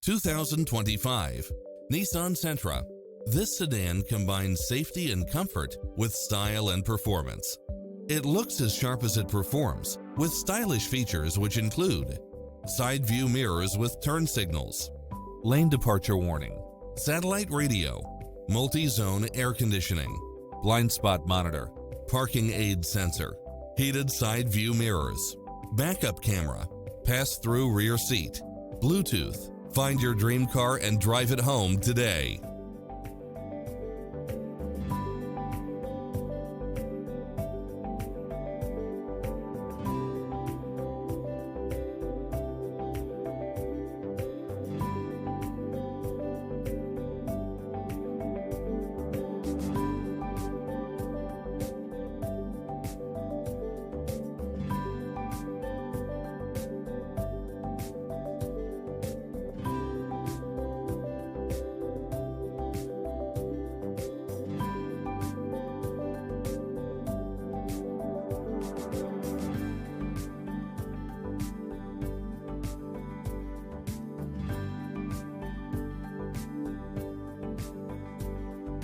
2025 Nissan Sentra. This sedan combines safety and comfort with style and performance. It looks as sharp as it performs, with stylish features which include side view mirrors with turn signals, lane departure warning, satellite radio, multi-zone air conditioning, blind spot monitor, parking aid sensor, heated side view mirrors, backup camera, pass-through rear seat, Bluetooth. Find your dream car and drive it home today.